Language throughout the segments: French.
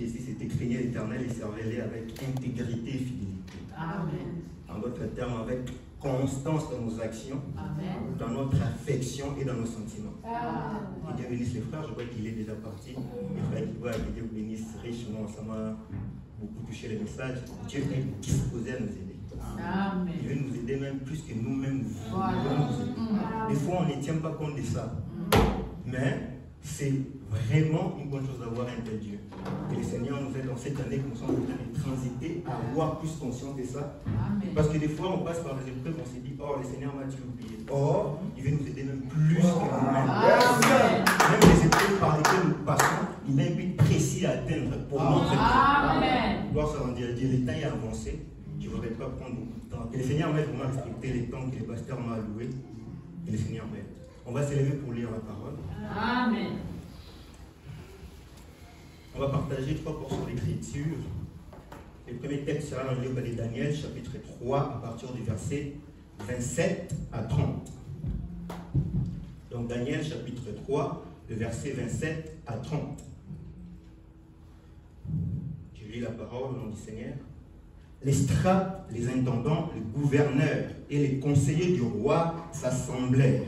Ici, c'était craigner l'Éternel et servir-les avec intégrité et fidélité. Amen. En d'autres termes, avec constance dans nos actions, Amen. dans notre affection et dans nos sentiments. Amen. Que Dieu bénisse les frères, je crois qu'il est déjà parti. Il faudrait qu'il voit que Dieu vous bénisse richement. Ça m'a beaucoup touché le message. Dieu est disposé à nous aider. Amen. Il veut nous aider même plus que nous-mêmes voulons nous aider. Des fois, on ne tient pas compte de ça. Mais c'est vraiment une bonne chose d'avoir un tel Dieu. Que le Seigneur nous aide dans cette année que nous sommes en train de transiter à avoir plus conscience de ça. Amen. Parce que des fois, on passe par des épreuves, on se dit, oh, le Seigneur m'a-t-il oublié? Or, il veut nous aider même plus que nous-mêmes. Même les épreuves par lesquelles nous passons, il a un but précis à atteindre pour notre vie. Amen. Gloire soit rendue à Dieu. Le temps est avancé. Je ne voudrais pas prendre beaucoup de temps. Que le Seigneur m'aide vraiment à respecter les temps que le pasteur m'a alloués. Que le Seigneur m'aide. On va s'élever pour lire la parole. Amen. On va partager 3 portions d'écriture. Le premier texte sera dans le livre de Daniel, chapitre 3, à partir du verset 27 à 30. Donc Daniel, chapitre 3, le verset 27 à 30. Je lis la parole au nom du Seigneur. Les strates, les intendants, les gouverneurs et les conseillers du roi s'assemblèrent.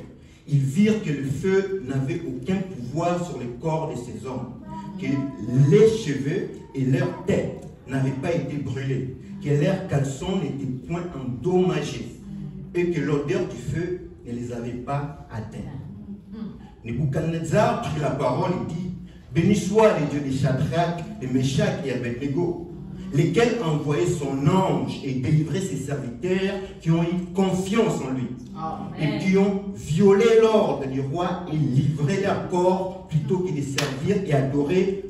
Ils virent que le feu n'avait aucun pouvoir sur le corps de ces hommes, que les cheveux et leurs têtes n'avaient pas été brûlés, que leurs caleçons n'étaient point endommagés, et que l'odeur du feu ne les avait pas atteints. Nebuchadnezzar prit la parole et dit, béni soit les dieux de Shadrach, de Meshach et Abednego, lesquels ont envoyé son ange et délivré ses serviteurs qui ont eu confiance en lui. Amen. Et qui ont violé l'ordre du roi et livré leur corps plutôt que de servir et adorer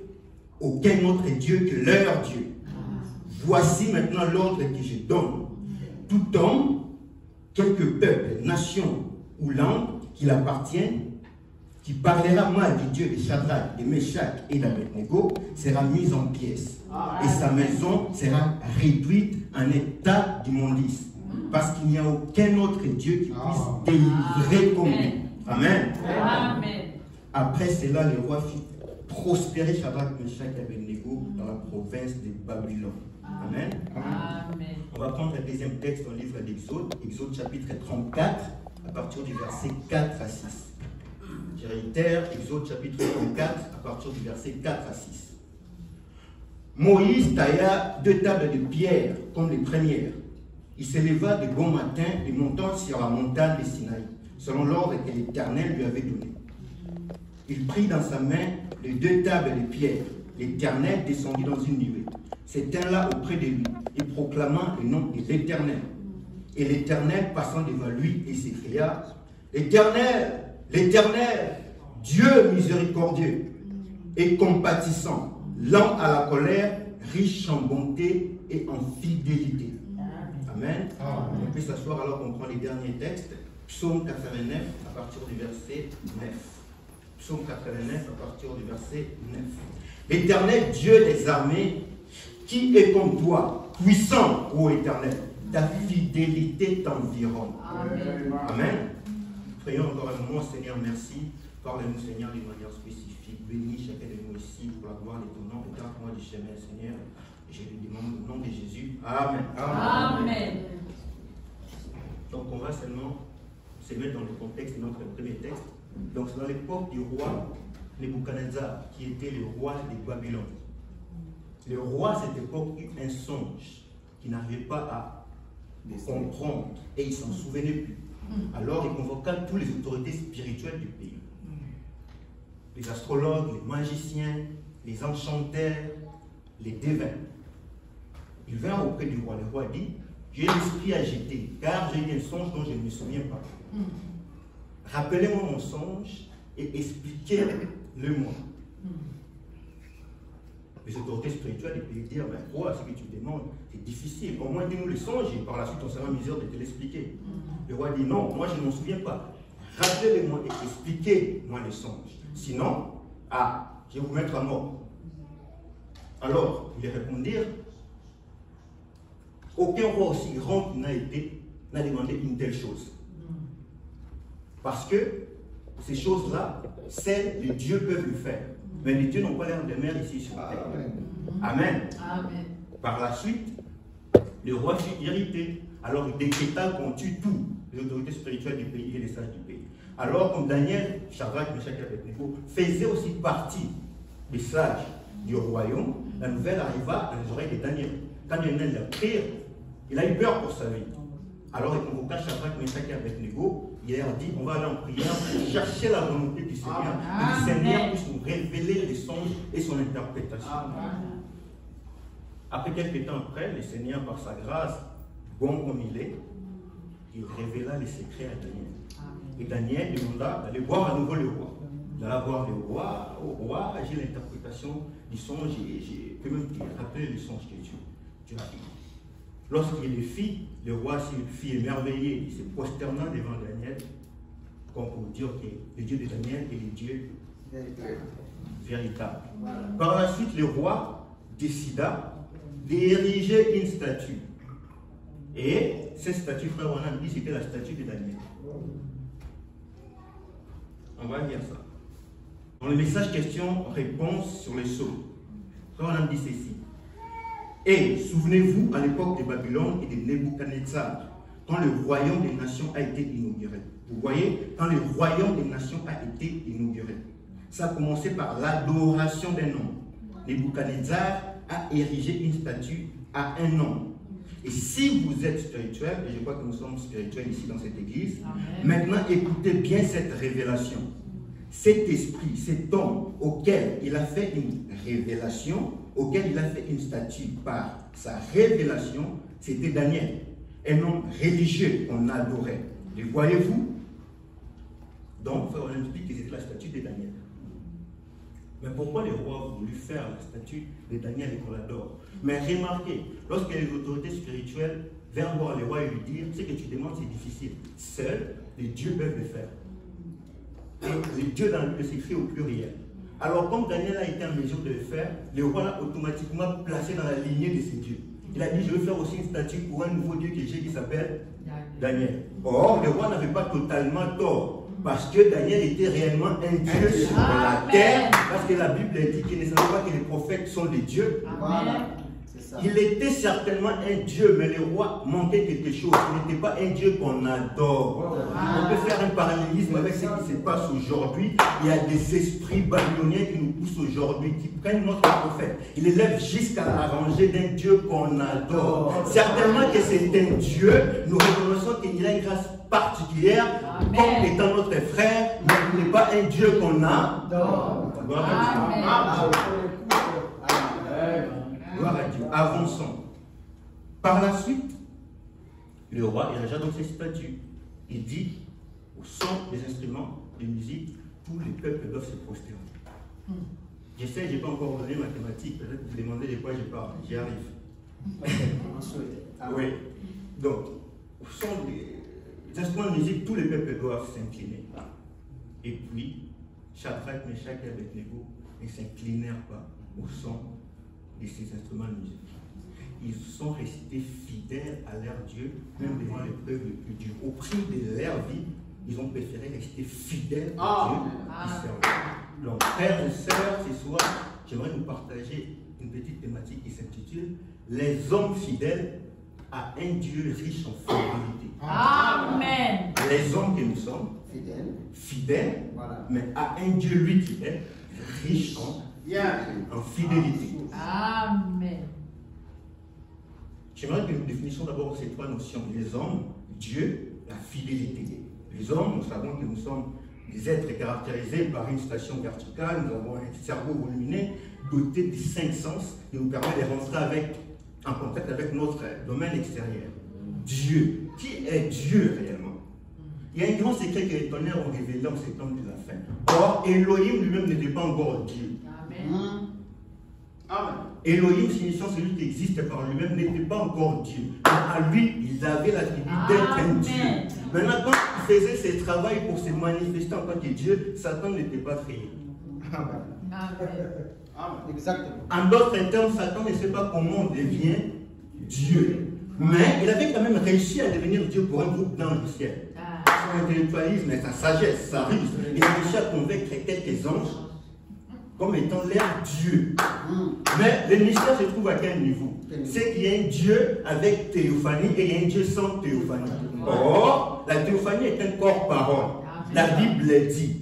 aucun autre Dieu que leur Dieu. Voici maintenant l'ordre que je donne. Tout homme, quelque peuple, nation ou langue qu'il appartienne, qui parlera mal du Dieu de Shadrach, de Meshach et d'Abednego, sera mis en pièces. Et sa maison sera réduite en état d'immondice. Parce qu'il n'y a aucun autre Dieu qui puisse délivrer comme lui. Amen. Amen. Après cela, le roi fit prospérer Shadrach, Meshach et Abednego dans la province de Babylone. Amen. Amen. On va prendre le deuxième texte dans le livre d'Exode, Exode chapitre 34, à partir du verset 4 à 6. Je réitère, Exode chapitre 34, à partir du verset 4 à 6. Moïse tailla 2 tables de pierre comme les premières. Il se leva de bon matin et montant sur la montagne de Sinaï, selon l'ordre que l'Éternel lui avait donné. Il prit dans sa main les 2 tables de pierre. L'Éternel descendit dans une nuée, s'éteint là auprès de lui et proclama le nom de l'Éternel. Et l'Éternel passant devant lui et s'écria, l'Éternel, l'Éternel, Dieu miséricordieux et compatissant, lent à la colère, riche en bonté et en fidélité. Amen. On peut s'asseoir alors qu'on prend les derniers textes. Psaume 89 à partir du verset 9. Psaume 89 à partir du verset 9. L'Éternel Dieu des armées, qui est comme toi, puissant, ô Éternel, ta fidélité t'environne. Amen. Amen. Prions encore un moment, Seigneur, merci. Parle-nous, Seigneur, d'une manière spécifique. Bénis chacun de nous ici pour la gloire de ton nom. Et garde-moi du chemin, Seigneur. Je lui demande au nom de Jésus. Amen. Amen. Donc on va seulement se mettre dans le contexte de notre premier texte. Donc c'est dans l'époque du roi Nebuchadnezzar, qui était le roi de Babylone. Le roi à cette époque eut un songe qu'il n'arrivait pas à comprendre et il ne s'en souvenait plus. Alors il convoqua toutes les autorités spirituelles du pays. Les astrologues, les magiciens, les enchanteurs, les devins. Il vint auprès du roi. Le roi dit, j'ai l'esprit agité, car j'ai eu un songe dont je ne me souviens pas. Rappelez-moi mon songe et expliquez-le-moi. Les autorités spirituelles ils peuvent dire, mais roi, ce que tu demandes, c'est difficile. Au moins dis-nous le songe et par la suite on sera en mesure de te l'expliquer. Le roi dit, non, moi je ne m'en souviens pas. Rappelez-moi et expliquez-moi le songe. Sinon, je vais vous mettre à mort. Alors, ils répondirent, aucun roi aussi grand n'a demandé une telle chose. Parce que ces choses-là, seuls les dieux peuvent le faire. Mais les dieux n'ont pas l'air de mer ici sur terre. Amen. Amen. Par la suite, le roi fut irrité. Alors il décréta qu'on tue tous les autorités spirituelles du pays et les sages du pays. Alors comme Daniel, Shadrach, Meshach et Abednego faisaient aussi partie des sages du royaume, la nouvelle arriva à les oreilles de Daniel. Quand Daniel l'a pris, il a eu peur pour sa vie. Alors il convoqua Shadrach, Meshach et Abednego. Il leur dit, on va aller en prière pour chercher la volonté du Seigneur. Que le Seigneur puisse nous révéler les songes et son interprétation. Après quelques temps après, le Seigneur, par sa grâce, bon comme il est, il révéla les secrets à Daniel. Et Daniel demanda d'aller voir à nouveau le roi. Il alla voir le roi. Au roi, j'ai l'interprétation du songe et j'ai pu même rappeler le songe que tu as dit. Lorsqu'il le fit, le roi se fit émerveiller. Il se prosterna devant Daniel, comme pour dire que le Dieu de Daniel est le Dieu véritable. Par la suite, le roi décida d'ériger une statue. Et cette statue, frère Wanam dit, c'était la statue de Daniel. On va lire ça. Dans le message question-réponse sur les sceaux, frère Wanam dit ceci. Et souvenez-vous à l'époque de Babylone et de Nebuchadnezzar, quand le royaume des nations a été inauguré. Vous voyez, quand le royaume des nations a été inauguré, ça a commencé par l'adoration d'un homme. Nebuchadnezzar a érigé une statue à un homme. Et si vous êtes spirituel, et je crois que nous sommes spirituels ici dans cette église, maintenant écoutez bien cette révélation. cet esprit, cet homme auquel il a fait une révélation, auquel il a fait une statue par sa révélation, c'était Daniel, un homme religieux qu'on adorait. Le voyez-vous? Donc, on explique que c'était la statue de Daniel. Mais pourquoi les rois ont voulu faire la statue de Daniel et qu'on l'adore? Mais remarquez, lorsque les autorités spirituelles viennent voir les rois et lui dire, ce que tu demandes c'est difficile. Seuls les dieux peuvent le faire. Et les dieux dans le Bible s'écrit au pluriel. Alors comme Daniel a été en mesure de le faire, le roi l'a automatiquement placé dans la lignée de ces dieux. Il a dit, je vais faire aussi une statue pour un nouveau dieu que j'ai qui s'appelle Daniel. Or, le roi n'avait pas totalement tort. Parce que Daniel était réellement un dieu sur la terre. Parce que la Bible dit qu'il ne savait pas que les prophètes sont des dieux. Amen. Il était certainement un dieu, mais le roi manquait quelque chose. Il n'était pas un dieu qu'on adore. On peut faire un parallélisme avec ce qui se passe aujourd'hui. Il y a des esprits babyloniens qui nous poussent aujourd'hui, qui prennent notre prophète. Ils l'élèvent jusqu'à la rangée d'un dieu qu'on adore. Certainement que c'est un dieu. Nous reconnaissons qu'il a une grâce particulière, comme étant notre frère, mais il n'est pas un dieu qu'on adore. Gloire à Dieu. Avançons. Par la suite, le roi érigea donc ses statues. Il dit, au son des instruments de musique, tous les peuples doivent se prosterner. Je sais, je n'ai pas encore donné mathématiques, peut-être vous demandez de quoi je parle. J'y arrive. Oui. Donc, au son des instruments de musique, tous les peuples doivent s'incliner. Et puis, Shadrach, Meshach et Abednego ne s'inclinèrent pas au son de ces instruments de musique. Ils sont restés fidèles à leur Dieu, même devant l'épreuve le plus dure. Au prix de leur vie, ils ont préféré rester fidèles à Dieu qui servent. Donc, frères et sœurs, ce soir, j'aimerais vous partager une petite thématique qui s'intitule « Les hommes fidèles à un Dieu riche en fidélité ». Amen. Les hommes que nous sommes, fidèles, mais à un Dieu, lui, qui est riche en fidélité. Amen. J'aimerais que nous définissions d'abord ces trois notions. Les hommes, Dieu, la fidélité. Les hommes, nous savons que nous sommes des êtres caractérisés par une station verticale, nous avons un cerveau volumineux doté de 5 sens qui nous permet de rentrer en contact avec notre domaine extérieur. Dieu. Qui est Dieu réellement? Il y a un grand secret que les tonnerres ont révélé en ces temps de la fin. Or, Elohim lui-même n'était pas encore Dieu. Amen. Amen. Elohim, signifiant celui qui existe par lui-même, n'était pas encore Dieu. Mais à lui, il avait l'attribut d'être un Dieu. Maintenant, quand il faisait ses travaux pour se manifester en tant que Dieu, Satan n'était pas créé. Amen. Exactement. En d'autres termes, Satan ne sait pas comment on devient Dieu. Mais il avait quand même réussi à devenir Dieu pour un groupe d'anges du ciel. Son intellectualisme et sa sagesse, sa ruse, il a réussi à convaincre quelques anges comme étant leur Dieu. Mais le mystère se trouve à quel niveau? C'est qu'il y a un Dieu avec théophanie et il y a un Dieu sans théophanie. Or, la théophanie est un corps-parole. La Bible dit,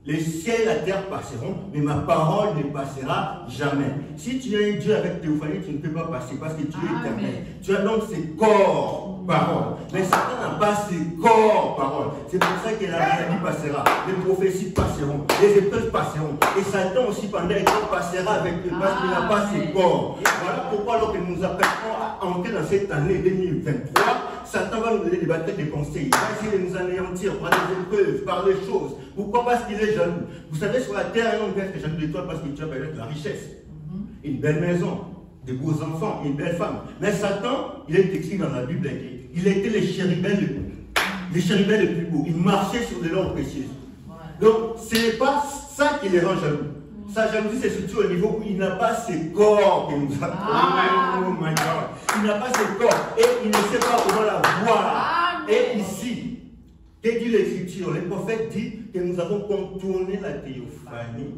les ciels et la terre passeront, mais ma parole ne passera jamais. Si tu as un Dieu avec théophanie, tu ne peux pas passer parce que tu es éternel. Tu as donc ces corps-paroles. Mais Satan n'a pas ces corps-paroles. C'est pour ça que la maladie passera, les prophéties passeront, les épreuves passeront. Et Satan aussi, pendant les temps, passera avec eux parce qu'il n'a pas ses corps. Voilà pourquoi, lorsque nous nous apprêtons à entrer dans cette année 2023, Satan va nous donner des batailles de conseils. Il va essayer de nous anéantir par des épreuves, par les choses. Pourquoi? Parce qu'il est jaloux. Vous savez, sur la terre, un homme peut être jaloux de toi parce que tu as peut-être la richesse, une belle maison, de beaux enfants, une belle femme. Mais Satan, il est écrit dans la Bible, il était les chérubins les plus beaux. Il marchait sur de l'or précieux. Donc, ce n'est pas ça qui les rend jaloux. Sa jalousie, c'est surtout au niveau où il n'a pas ses corps que nous avons. Oh my God. Il n'a pas ses corps et il ne sait pas comment la voir. Et ici, que dit l'Écriture? Le prophète dit que nous avons contourné la théophanie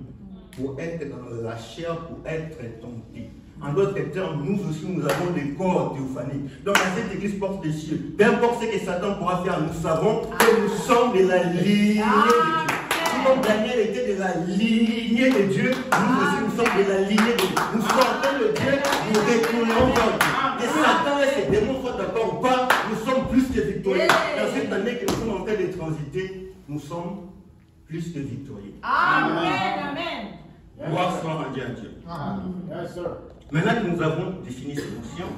pour être dans la chair, pour être tentés. En d'autres termes, nous aussi, nous avons des corps théophaniques. Donc, à cette église porte des cieux, peu importe ce que Satan pourra faire, nous savons que nous sommes de la lignée de Dieu. Comme Daniel était de la lignée de Dieu, nous aussi nous sommes de la lignée de Dieu. Nous sortons de Dieu, nous retournons vers Dieu. Et Satan et ses démons soient d'accord ou pas, nous sommes plus que victorieux. Dans cette année que nous sommes en train de transiter, nous sommes plus que victorieux. Amen. Amen. Gloire soit rendue à Dieu. Yes, sir. Maintenant que nous avons défini ces notions,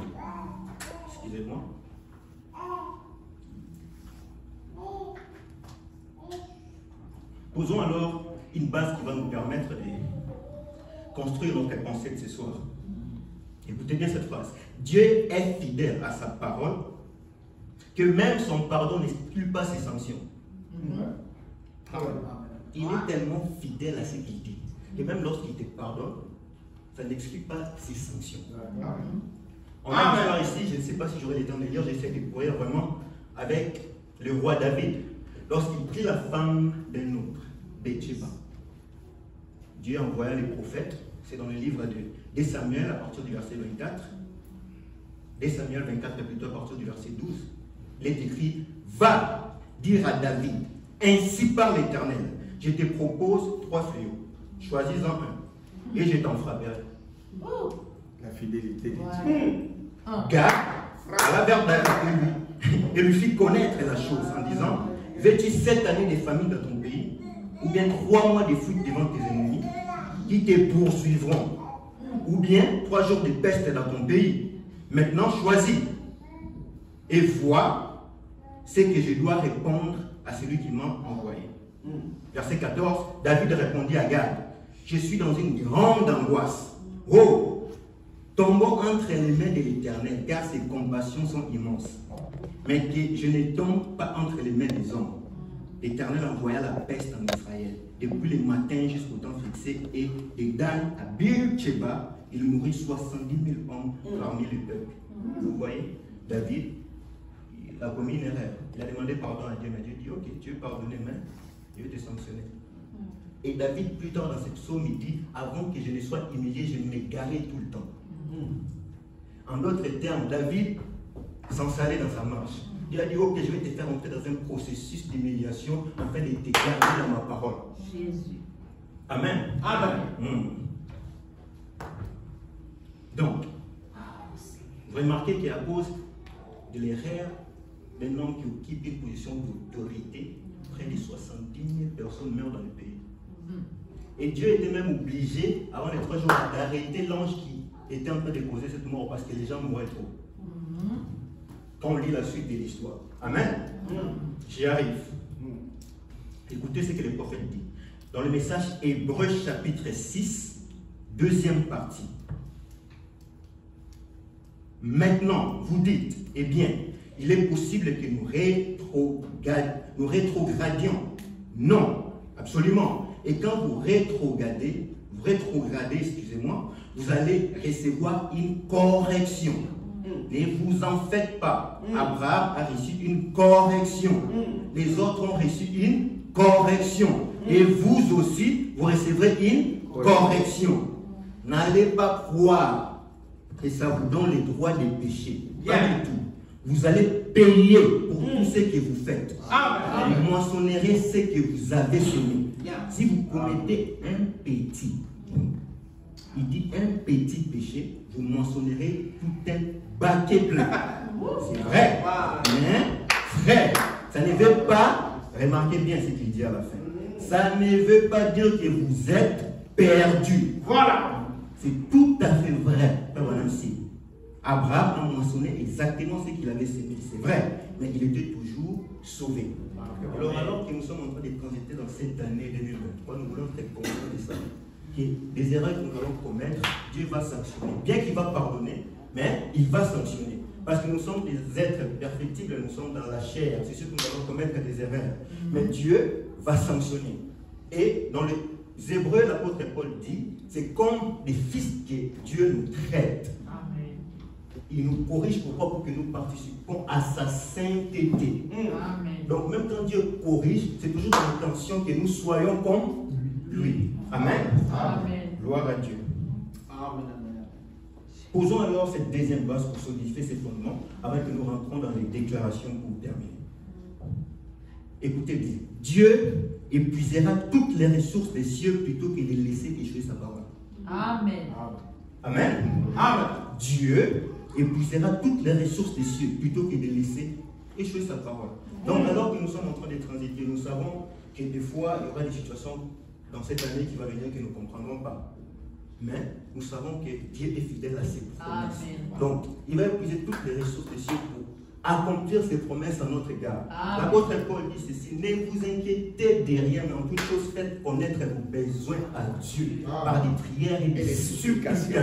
excusez-moi, posons alors une base qui va nous permettre de construire notre pensée de ce soir. Écoutez bien cette phrase. Dieu est fidèle à sa parole, que même son pardon n'exclut pas ses sanctions. Il est tellement fidèle à ce qu'il dit, que même lorsqu'il te pardonne, ça n'exclut pas ses sanctions. On a une histoire ici, je ne sais pas si j'aurai le temps de lire, j'essaie de courir vraiment avec le roi David. Lorsqu'il prit la femme d'un autre, Bathsheba, Dieu envoya les prophètes, c'est dans le livre de Samuel à partir du verset 24, de Samuel 24 plutôt à partir du verset 12, il est écrit, va dire à David, ainsi parle l'Éternel, je te propose 3 fléaux, choisis-en un, et je t'en frapperai. La fidélité de Dieu. Gad alla vers David et lui fit connaître la chose en disant, veux-tu 7 années de famine dans ton pays, ou bien 3 mois de fuite devant tes ennemis qui te poursuivront, ou bien 3 jours de peste dans ton pays. Maintenant choisis et vois ce que je dois répondre à celui qui m'a envoyé. Verset 14, David répondit à Gad, je suis dans une grande angoisse. Oh, tombons entre les mains de l'Éternel, car ses compassions sont immenses. Mais que je ne tombe pas entre les mains des hommes. L'Éternel envoya la peste en Israël, depuis le matin jusqu'au temps fixé, et de Dan à Beersheba, il mourut 70 000 hommes parmi le peuple. Vous voyez, David, il a commis une erreur. Il a demandé pardon à Dieu, mais Dieu dit, ok, tu veux pardonner, mais je vais te sanctionner. Et David, plus tard dans cette psaume, il dit, avant que je ne sois humilié, je m'égarais tout le temps. En d'autres termes, David s'ensalait dans sa marche. Il a dit, ok, je vais te faire entrer dans un processus d'humiliation afin de te garder dans ma parole. Jésus. Amen. Amen. Donc, vous remarquez qu'à cause de l'erreur d'un homme qui occupe une position d'autorité, près de 70 000 personnes meurent dans le pays. Et Dieu était même obligé, avant les 3 jours, d'arrêter l'ange qui était en train de causer cette mort parce que les gens mouraient trop. Quand on lit la suite de l'histoire. Amen. J'y arrive. Écoutez ce que le prophète dit. Dans le message Hébreux chapitre 6, deuxième partie. Maintenant, vous dites, eh bien, il est possible que nous rétrogradions. Non, absolument. Et quand vous rétrogradez, excusez-moi, vous allez recevoir une correction. Ne vous en faites pas. Abraham a reçu une correction. Les autres ont reçu une correction. Et vous aussi, vous recevrez une correction. N'allez pas croire que ça vous donne le droit de pécher. Pas du tout. Vous allez payer pour tout ce que vous faites. Vous moissonnerez ce que vous avez semé. Si vous commettez un petit, il dit un petit péché, vous moissonnerez tout un baquet plein. C'est vrai. Mais, frère, ça ne veut pas, remarquez bien ce qu'il dit à la fin, ça ne veut pas dire que vous êtes perdu. Voilà. C'est tout à fait vrai. Abraham a moissonné exactement ce qu'il avait semé. C'est vrai. Mais il était toujours sauvé. Alors que nous sommes en train de transiter dans cette année 2023, nous voulons être conscients de ça. Que les erreurs que nous allons commettre, Dieu va sanctionner. Bien qu'il va pardonner, mais il va sanctionner. Parce que nous sommes des êtres perfectibles, nous sommes dans la chair. C'est sûr que nous allons commettre des erreurs. Mais Dieu va sanctionner. Et dans les Hébreux, l'apôtre Paul dit, c'est comme des fils que Dieu nous traite. Il nous corrige pourquoi? Pour que nous participons à sa sainteté. Amen. Donc même quand Dieu corrige, c'est toujours dans l'intention que nous soyons comme lui. Amen. Amen. Gloire à Dieu. Amen. Posons alors cette deuxième base pour solidifier ces fondements avant que nous rentrons dans les déclarations pour terminer. Écoutez bien. Dieu épuisera toutes les ressources des cieux plutôt que de laisser échouer sa parole. Amen. Amen. Amen. Dieu épuisera toutes les ressources des cieux plutôt que de laisser échouer sa parole. Donc alors que nous sommes en train de transiter, nous savons que des fois, il y aura des situations dans cette année qui va venir que nous ne comprendrons pas. Mais nous savons que Dieu est fidèle à ses promesses. Amen. Donc, il va épuiser toutes les ressources des cieux pour accomplir ses promesses à notre égard. Amen. L'apôtre Paul dit ceci: ne vous inquiétez de rien, mais en toute chose, faites connaître vos besoins à Dieu par des prières et des supplications.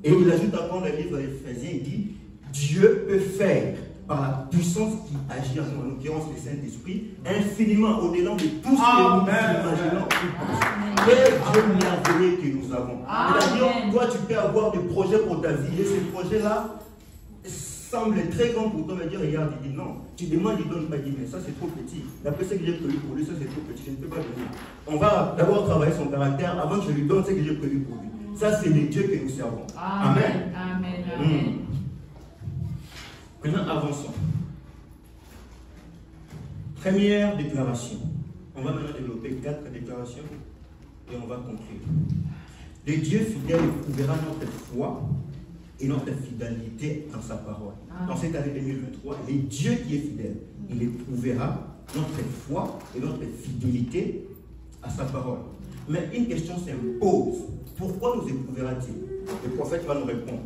Et il ajoute encore dans le livre d'Éphésiens, il dit: Dieu peut faire, par la puissance qui agit en nous, en l'occurrence le Saint-Esprit, infiniment au-delà de tout ce que nous imaginons. Quel Dieu merveilleux que nous avons. C'est-à-dire, toi, tu peux avoir des projets pour ta vie, et ces projets-là semblent très grands pour toi, mais Dieu regarde, il dit non. Tu demandes, il ne donne pas, il dit mais ça c'est trop petit. D'après ce que j'ai prévu pour lui, ça c'est trop petit, je ne peux pas donner. On va d'abord travailler son caractère avant que je lui donne ce que j'ai prévu pour lui. Ça, c'est les dieux que nous servons. Amen. Amen. Amen. Maintenant, avançons. Première déclaration. On va maintenant développer 4 déclarations et on va conclure. Le Dieu fidèle éprouvera notre foi et notre fidélité dans sa parole. Dans cette année 2023, le Dieu qui est fidèle, il éprouvera notre foi et notre fidélité à sa parole. Mais une question s'impose. Pourquoi nous éprouvera-t-il? Le prophète va nous répondre.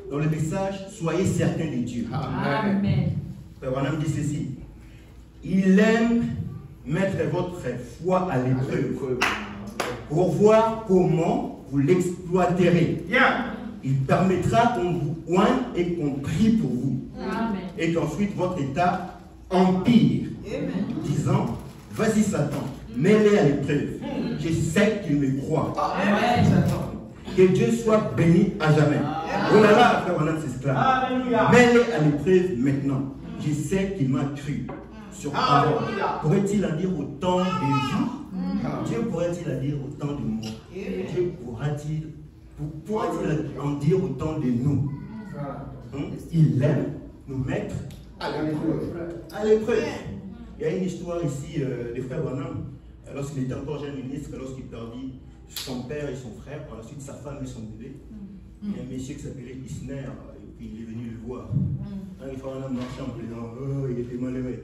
Dans le message, soyez certains de Dieu. Amen. Frère Branham dit ceci: il aime mettre votre foi à l'épreuve pour voir comment vous l'exploiterez. Il permettra qu'on vous oigne et qu'on prie pour vous. Amen. Et qu'ensuite votre état empire. Disant: vas-y Satan, mets-les à l'épreuve. Je sais qu'il me croit. Amen. Que Dieu soit béni à jamais. Oh là là, frère Branham s'exclame. Mets-les à l'épreuve maintenant. Je sais qu'il m'a cru. Sur parole. Pourrait-il en dire autant de vous? Dieu pourrait-il en dire autant de moi? Dieu pourra-t-il en dire autant de nous? Il aime nous mettre à l'épreuve. Il y a une histoire ici de frère Branham, lorsqu'il était encore jeune ministre, lorsqu'il perdit son père et son frère, par la suite sa femme et son bébé. Il y a un monsieur qui s'appelait Isner, et puis il est venu le voir. Quand il frère Branham marchait en plaisant, oh, il était malheureux.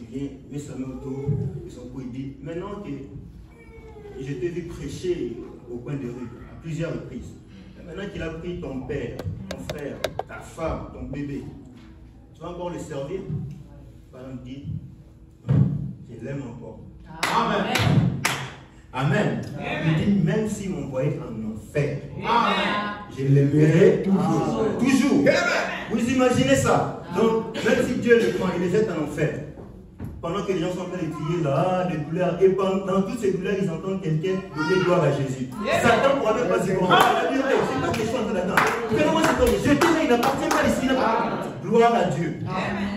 Il vient, met sa main autour de son cou, il dit: maintenant que je t'ai vu prêcher au coin de rue à plusieurs reprises, maintenant qu'il a pris ton père, ton frère, ta femme, ton bébé, tu vas encore le servir? Branham dit: je l'aime encore. Amen. Amen. Il dit: même s'il m'envoyait en enfer, Amen. je l'aimerai toujours. Toujours. Vous imaginez ça? Donc, même si Dieu le prend, il les jette en enfer. Pendant que les gens sont en train de crier là, des douleurs, et dans toutes ces douleurs, ils entendent quelqu'un donner gloire à Jésus. Satan ne pourra même pas se comprendre. Il va dire: c'est pas question de là-dedans. Fais-moi cet homme, je dis, il n'appartient pas ici. Gloire à Dieu.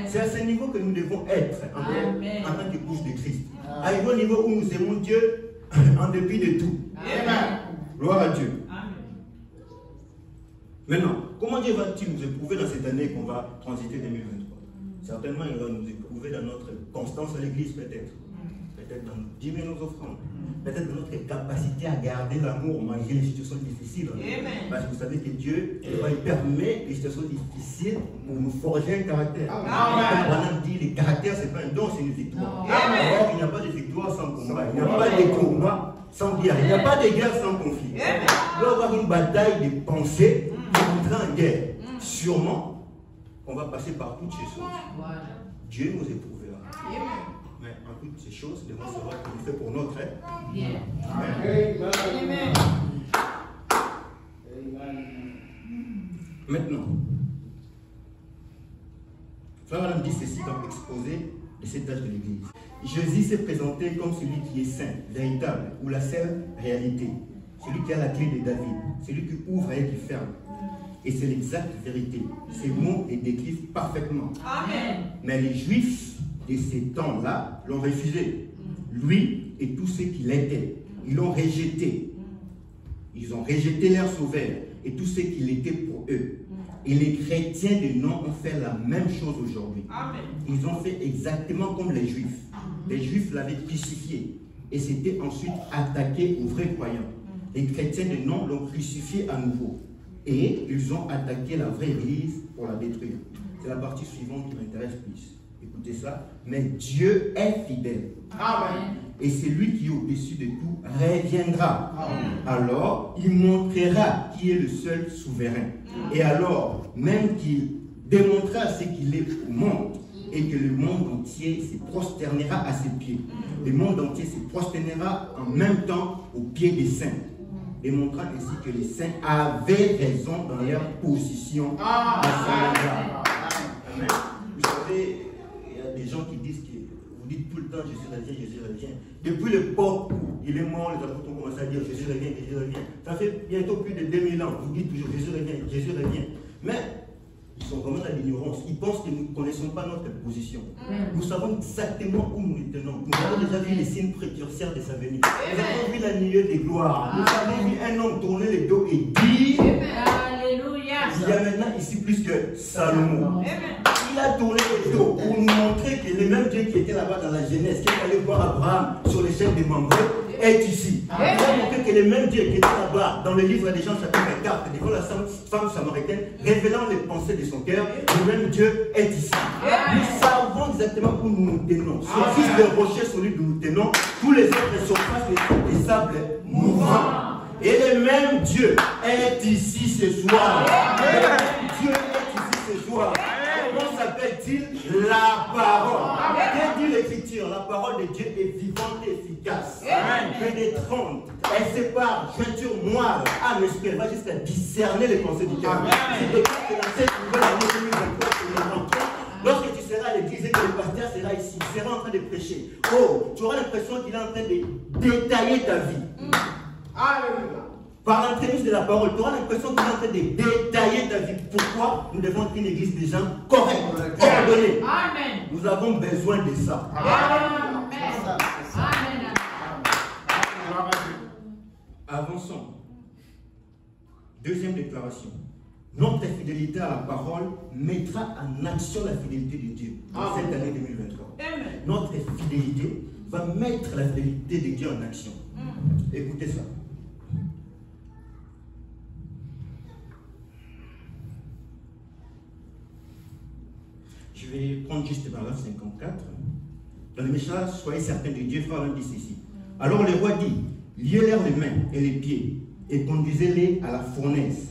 C'est à ce niveau que nous devons être en tant qu'épouse de Christ. À un niveau où nous aimons Dieu en dépit de tout. Gloire à Dieu. Maintenant, comment Dieu va-t-il nous éprouver dans cette année qu'on va transiter 2023? Certainement, il va nous éprouver dans notre constance à l'église, peut-être. Peut-être dans diminuer nos offrandes. Peut-être dans notre capacité à garder l'amour malgré les situations difficiles. Parce que vous savez que Dieu il permet les situations difficiles pour nous forger un caractère. On dit: le caractère, ce n'est pas un don, c'est une victoire. Or, il n'y a pas de victoire sans combat. Il n'y a pas de combat sans guerre. Il n'y a pas de guerre sans conflit. Il doit y avoir une bataille de pensée qui entrera en guerre. Sûrement, on va passer par toutes ces choses. Dieu nous éprouvera. Mais en toutes ces choses, devons savoir qu'il fait pour notre aide. Amen. Maintenant, Frère Branham dit ceci dans l'exposé de cet âge de l'Église. Jésus s'est présenté comme celui qui est saint, véritable, ou la seule réalité. Celui qui a la clé de David, celui qui ouvre et qui ferme. Et c'est l'exacte vérité. Ces mots les décrivent parfaitement. Amen. Mais les Juifs de ces temps-là l'ont refusé. Lui et tous ceux qui l'étaient. Ils l'ont rejeté. Ils ont rejeté leur sauveur et tous ceux qui l'étaient pour eux. Et les chrétiens de nom ont fait la même chose aujourd'hui. Ils ont fait exactement comme les Juifs. Les Juifs l'avaient crucifié et s'étaient ensuite attaqués aux vrais croyants. Les chrétiens de nom l'ont crucifié à nouveau. Et ils ont attaqué la vraie église pour la détruire. C'est la partie suivante qui m'intéresse plus. Écoutez ça. Mais Dieu est fidèle. Amen. Et c'est lui qui est au-dessus de tout reviendra. Alors, il montrera qui est le seul souverain. Et alors, même qu'il démontrera ce qu'il est au monde, et que le monde entier se prosternera à ses pieds. Le monde entier se prosternera en même temps aux pieds des saints, démontrant ainsi que les saints avaient raison dans leur position à son égard. Amen. Vous savez, il y a des gens qui disent que vous dites tout le temps Jésus revient. Depuis l'époque où il est mort, les apôtres ont commencé à dire Jésus revient. Ça fait bientôt plus de 2000 ans. Vous dites toujours Jésus revient. Mais ils sont vraiment dans l'ignorance. Ils pensent que nous ne connaissons pas notre position. Nous savons exactement où nous nous tenons. Nous avons déjà vu les signes précurseurs de sa venue. Nous avons vu la nuée des gloires. Nous avons vu un homme tourner le dos et dire Alléluia. il y a maintenant ici plus que Salomon. Il a tourné le dos pour nous montrer que le même Dieu qui était là-bas dans la Genèse, qui est allé voir Abraham sur les chaînes des Mambré, est ici. Il a montré que le même Dieu qui était là-bas dans le livre des Gens chapitre 4, devant la femme samaritaine, révélant les pensées de son cœur, le même Dieu est ici. Nous savons exactement où nous nous tenons. Sur fils de rocher sur lui nous nous tenons, tous les autres surfaces des sables mouvants. Et le même Dieu est ici ce soir. Le même Dieu est ici ce soir. Comment s'appelle-t-il? La parole. Qu'est-ce dit l'Écriture? La parole de Dieu est vivante et efficace. Pénétrante. Elle sépare jointure moelle, âme, esprit. Elle va jusqu'à discerner les pensées du cœur. C'est de que dans cette nouvelle année 2023, lorsque tu seras à l'église et que le pasteur sera ici, il sera en train de prêcher. Oh, tu auras l'impression qu'il est en train de détailler ta vie. Alléluia. Par l'entremise de la parole, tu auras l'impression qu'il est en train de détailler ta vie. Pourquoi nous devons être une église des gens corrects, ordonnés. Amen. Nous avons besoin de ça. Amen. Avançons. Deuxième déclaration. Notre fidélité à la parole mettra en action la fidélité de Dieu dans cette année 2023. Notre fidélité va mettre la fidélité de Dieu en action. Écoutez ça. Je vais prendre juste le paragraphe 54. Dans le message, soyez certains de Dieu, frère, dit ceci. Alors le roi dit, liez-leur les mains et les pieds et conduisez-les à la fournaise.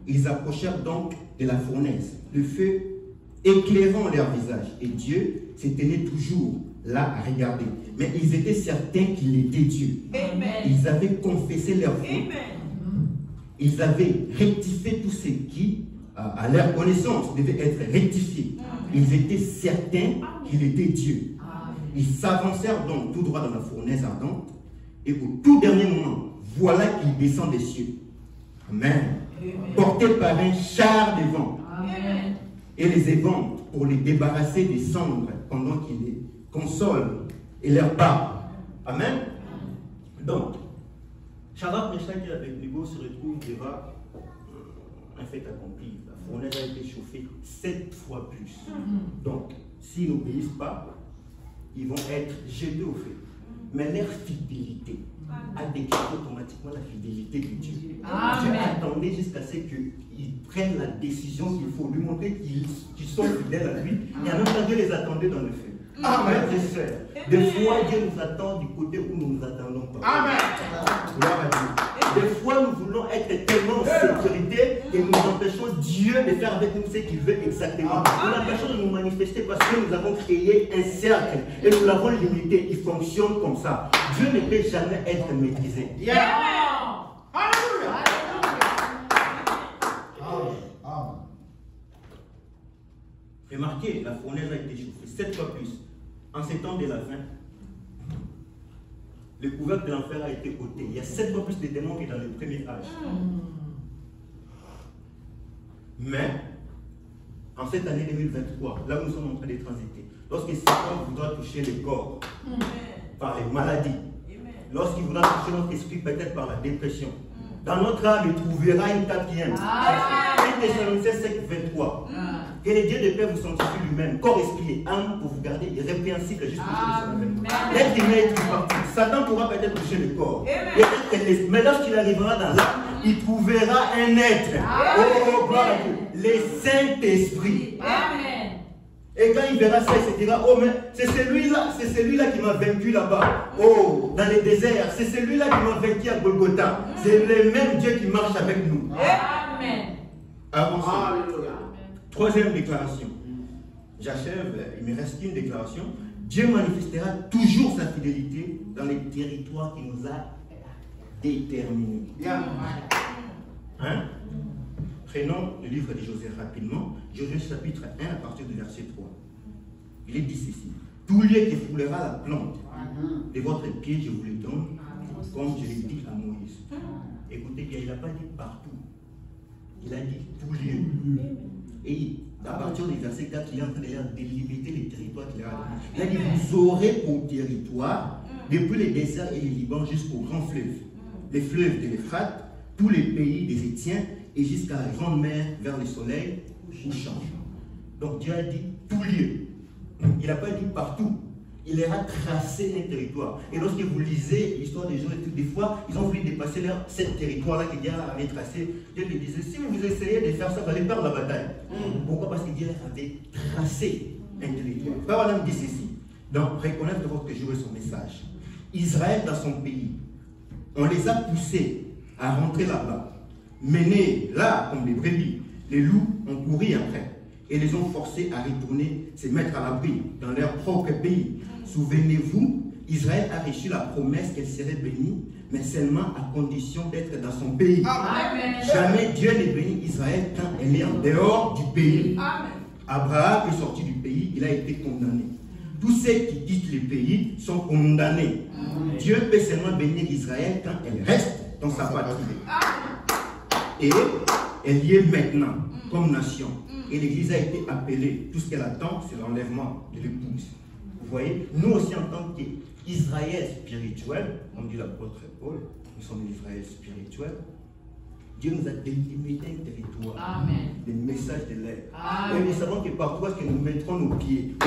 Ils approchèrent donc de la fournaise, le feu éclairant leur visage. Et Dieu se tenait toujours là à regarder. Mais ils étaient certains qu'il était Dieu. Amen. Ils avaient confessé leur faute. Ils avaient rectifié tout ce qui, à leur connaissance, devait être rectifié. Ils étaient certains qu'il était Dieu. Ils s'avancèrent donc tout droit dans la fournaise ardente. Et au tout dernier moment, voilà qu'il descend des cieux. Amen. Porté par un char de vent. Amen. Et les évente pour les débarrasser des cendres pendant qu'il les console et leur parle. Amen. Donc, Shadrach, Meshach et Abednego se retrouvent devant un fait accompli. La fournaise a été chauffée 7 fois plus. Donc, s'ils n'obéissent pas, ils vont être jetés au feu. Mais leur fidélité a déclaré automatiquement la fidélité de Dieu. Dieu attendait jusqu'à ce qu'ils prennent la décision qu'il faut, lui montrer qu'ils sont fidèles à lui. Et en même temps, Dieu les attendait dans le feu. Amen. Des fois, Dieu nous attend du côté où nous ne nous attendons pas. Amen. Gloire à Dieu. Des fois, nous voulons être tellement en sécurité que nous empêchons Dieu de faire avec nous ce qu'il veut exactement. Nous l'empêchons de nous manifester parce que nous avons créé un cercle et nous l'avons limité. Il fonctionne comme ça. Dieu ne peut jamais être maîtrisé. Alléluia. Remarquez, la fournaise a été chauffée 7 fois plus. En ces temps de la fin, le couvercle de l'enfer a été ôté. Il y a 7 fois plus de démons que dans le premier âge. Mais, en cette année 2023, là où nous sommes en train de transiter, lorsque Satan voudra toucher le corps par les maladies, lorsqu'il voudra toucher notre esprit peut-être par la dépression, dans notre âme, il trouvera une quatrième. 1 Thessaloniciens 5:23. Que le Dieu de paix vous sanctifie lui-même, corps, esprit et âme, pour vous garder irrépréhensible jusqu'au jour. L'être humain est parti. Satan pourra peut-être toucher le corps. Mais lorsqu'il arrivera dans l'âme, il trouvera un être. Oh, gloire à Dieu. Le Saint-Esprit. Et quand il verra ça, il se dira, oh mais c'est celui-là qui m'a vaincu là-bas. Oh, dans les déserts, c'est celui-là qui m'a vaincu à Golgotha. C'est le même Dieu qui marche avec nous. Amen. Avancez. Alléluia. Troisième déclaration. J'achève, il me reste une déclaration. Dieu manifestera toujours sa fidélité dans les territoires qu'il nous a déterminés. Bien. Hein? Prenons le livre de Josué rapidement. Josué chapitre 1 à partir du verset 3. Il est dit ceci. Tout lieu qui foulera la plante de votre pied, je vous le donne, comme je l'ai dit à Moïse. Écoutez bien, il n'a pas dit partout. Il a dit tout lieu. Et à partir du verset 4, il est en train de délimiter les territoires qu'il a donné. Il a dit, vous aurez pour territoire, depuis les déserts et les Liban jusqu'aux grands fleuves, les fleuves de l'Euphrate, tous les pays des Étiens, et jusqu'à la grande mer vers le soleil couchant. Donc Dieu a dit tout lieu. Il n'a pas dit partout. Il leur a tracé un territoire. Et lorsque vous lisez l'histoire des gens, des fois, ils ont voulu dépasser ce territoire-là que Dieu avait tracé. Dieu lui disait, si vous essayez de faire ça, vous allez perdre la bataille. Pourquoi? Parce que Dieu avait tracé un territoire. Frère Adam dit ceci. Donc, reconnaître votre jour et son message. Israël dans son pays, on les a poussés à rentrer là-bas. Menés là comme des brebis, les loups ont couru après et les ont forcés à retourner se mettre à l'abri dans leur propre pays. Souvenez-vous, Israël a reçu la promesse qu'elle serait bénie, mais seulement à condition d'être dans son pays. Amen. Jamais Dieu ne bénit Israël quand elle est en dehors du pays. Amen. Abraham est sorti du pays, il a été condamné. Tous ceux qui quittent le pays sont condamnés. Dieu peut seulement bénir Israël quand elle reste dans sa patrie. Et elle y est maintenant comme nation. Et l'Église a été appelée. Tout ce qu'elle attend, c'est l'enlèvement de l'épouse. Vous voyez, nous aussi en tant qu'Israël spirituel, comme dit l'apôtre Paul, nous sommes l'Israël spirituel. Dieu nous a délimité un territoire, des messages de l'air. Et nous savons que partout où nous mettrons nos pieds, que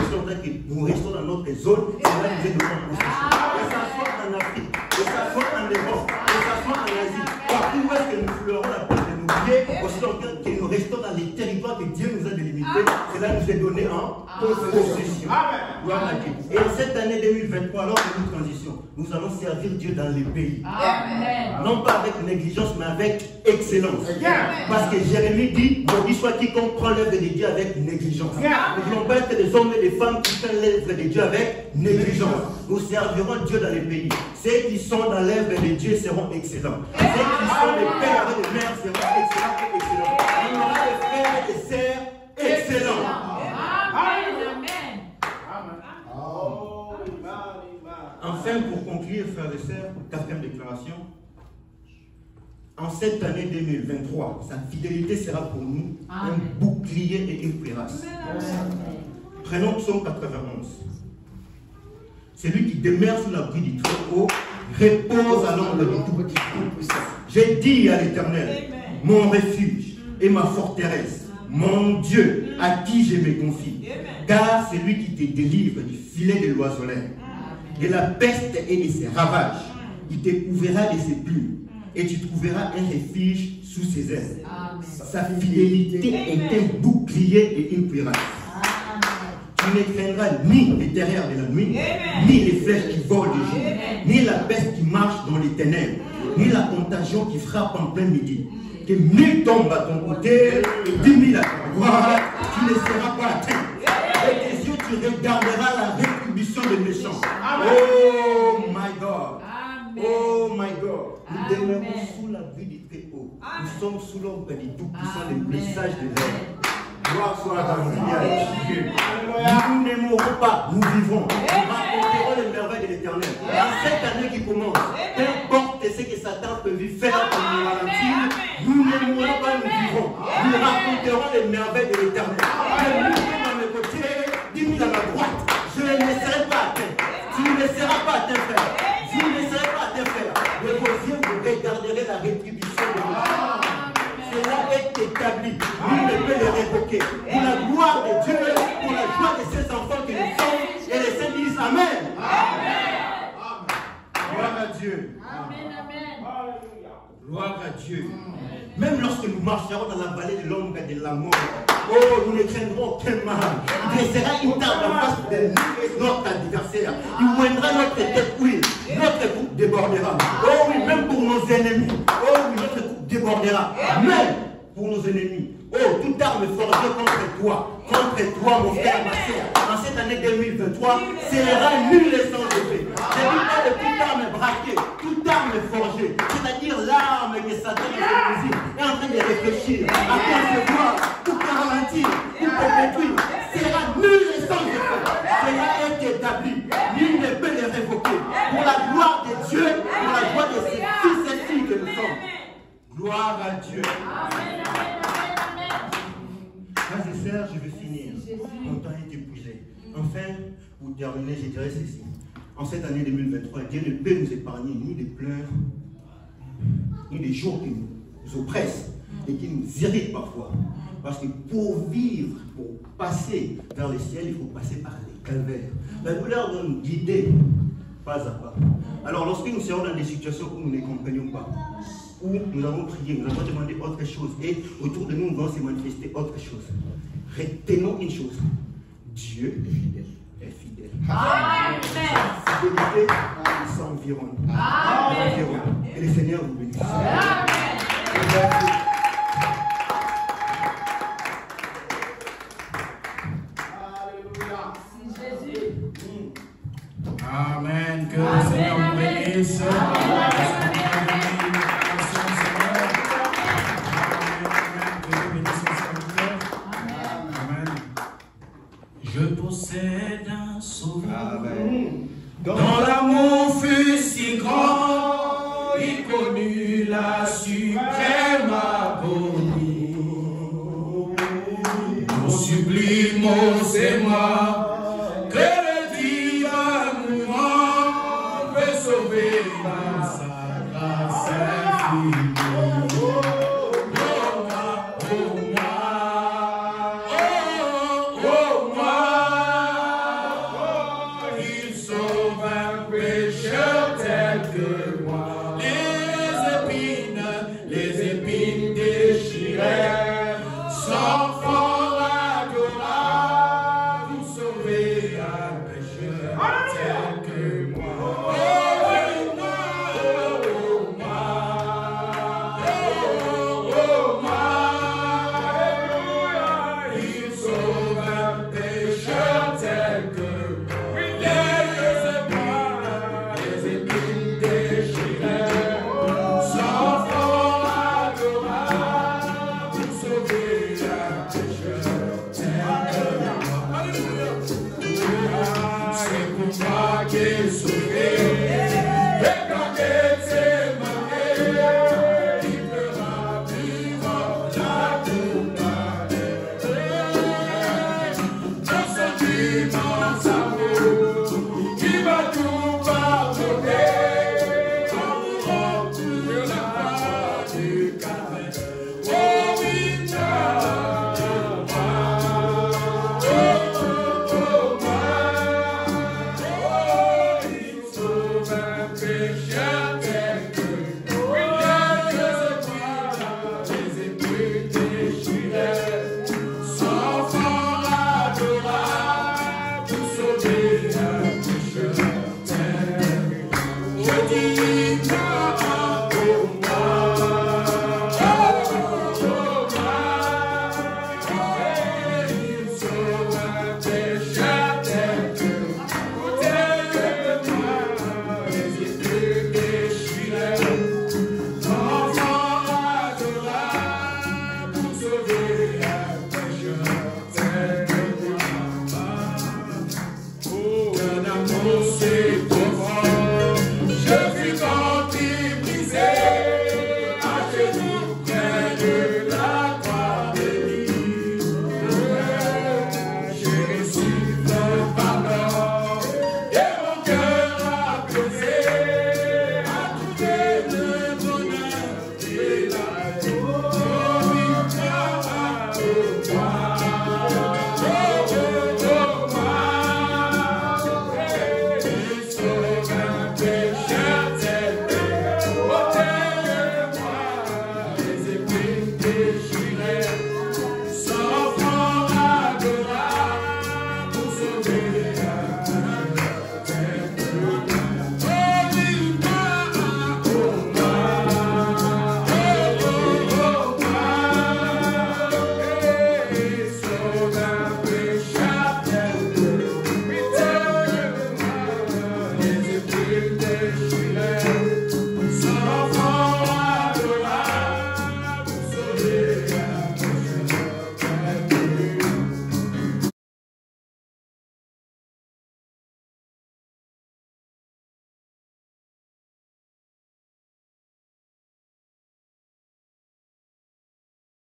nous restons dans notre zone, c'est là que nous allons nous possession. Que ça soit en Afrique, que ça soit en Europe, que ça soit en Asie, partout où est-ce que nous fleurons la porte de nos pieds, aussi longtemps que nous restons dans les territoires que Dieu nous a délimités, c'est là que nous est donné en possession. Gloire à Dieu. Et en cette année 2023, lors de notre transition, nous allons servir Dieu dans les pays. Amen. Non pas avec négligence, mais avec excellence. Parce que Jérémie dit, maudit soit quiconque prend l'œuvre de Dieu avec négligence. Nous ne voulons pas être des hommes et des femmes qui prennent l'œuvre de Dieu avec négligence. Nous servirons Dieu dans les pays. Ceux qui sont dans l'œuvre de Dieu seront excellents. Ceux qui sont des pères et des mères seront excellents et excellents. On aura des frères et des sœurs excellents. Enfin, pour conclure, frères et sœurs, quatrième déclaration. En cette année 2023, sa fidélité sera pour nous un bouclier et une cuirasse. Prenons Psaume 91. Celui qui demeure sous l'abri du Très-Haut repose à l'ombre du Tout-Puissant. J'ai dit à l'Éternel, mon refuge et ma forteresse, mon Dieu, à qui je me confie. Car c'est lui qui te délivre du filet de l'oiseleur, de la peste et de ses ravages. Il te couvrira de ses plumes et tu trouveras un refuge sous ses ailes. Sa fidélité est un bouclier et une cuirasse. Tu ne craindras ni les terreurs de la nuit, ni les flèches qui volent de jour, ni la peste qui marche dans les ténèbres, ni la contagion qui frappe en plein midi. Que 1000 tombent à ton côté et 10 000 à ta droite, tu ne seras pas atteint. Avec tes yeux, tu regarderas la rétribution des méchants. Oh my God. Oh my God. Nous demeurons sous l'abri du Très-Haut. Nous sommes sous l'ombre du Tout-Puissant, le message de l'air. Gloire soit à Dieu. Nous ne mourrons pas, nous vivrons. Nous raconterons les merveilles de l'Éternel. Dans cette année qui commence, qu'importe ce que Satan peut lui faire pour nous ralentir, nous ne mourrons pas, nous vivrons. Nous raconterons les merveilles de l'Éternel. Je suis dans mes côtés, 10 000 à ma droite. Je ne serai pas atteint. Tu ne seras pas atteint, frère. Vous ne serez pas atteint, frère. Mais vos yeux, vous regarderez la rétribution de Dieu. Cela est établi. Nul ne peut le révoquer. Pour la gloire de Dieu, pour la joie de ses enfants que nous sommes, et les saints disent Amen. Amen. à Dieu. Amen, amen. Gloire à Dieu. Même lorsque nous marcherons dans la vallée de l'ombre de la mort, oh, nous ne craindrons aucun mal. Il sera une table en face de nous, notre adversaire. Il moindra notre tête, oui. Notre coupe débordera. Oh oui, même pour nos ennemis. Oh oui, notre coupe débordera. Même pour nos ennemis. Oh, toute arme forgée contre toi, mon frère, ma soeur, en cette année 2023, sera nulle et sans effet. Je ne dis pas de toute arme braquée, toute arme forgée, c'est-à-dire l'arme que Satan est en train de réfléchir, à concevoir, tout ralentir, tout perpétuer, sera nulle et sans effet. Cela est établi, nul ne peut les révoquer. Pour la gloire de Dieu, pour la gloire de ses fils et filles que nous sommes. Gloire à Dieu. Amen, amen, amen. Frères et sœurs, je vais finir. Mon temps est épuisé. Enfin, pour terminer, je dirais ceci. En cette année 2023, Dieu ne peut nous épargner ni des pleurs, ni des jours qui nous oppressent et qui nous irritent parfois. Parce que pour vivre, pour passer vers le ciel, il faut passer par les calvaires. La douleur doit nous guider pas à pas. Alors, lorsque nous serons dans des situations où nous ne comprenions pas, où nous avons prié, nous avons demandé autre chose, et autour de nous, nous allons se manifester autre chose. Retenons une chose. Dieu est fidèle. Amen. Sa fidélité s'environne. Et le Seigneur vous bénisse. Amen. Que le Seigneur vous bénisse. Je possède un sauveur. Dont l'amour fut si grand, il connut la suprême agonie. Nous sublimons c'est moi, que le divin mouvement peut sauver par sa grâce infinie. Shut